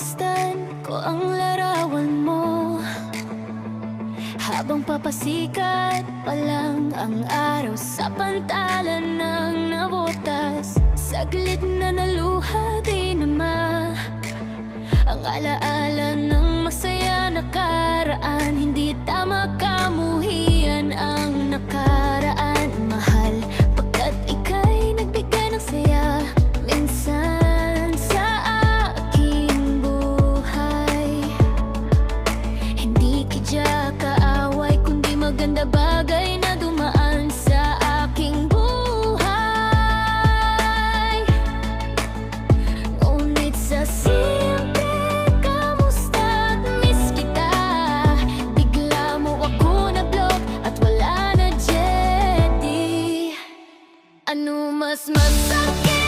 Masmasdan ko ang larawan mo, habang papasikat pa lang ang araw sa pantalan ng nabutas. Saglit na naluha di nama ang alaala ng masaya nakaraan. Hindi tama kamuhian ang nakaraan, mahal, pagkat ika'y nagbigay ng saya minsan sa aking buhay. Hindi kidya kaaway, kundi maganda bagay na dumaan sa aking buhay. Ngunit sa simple kamusta't miss kita, bigla mo ako na-block at wala na jetty. Ano mas masakit?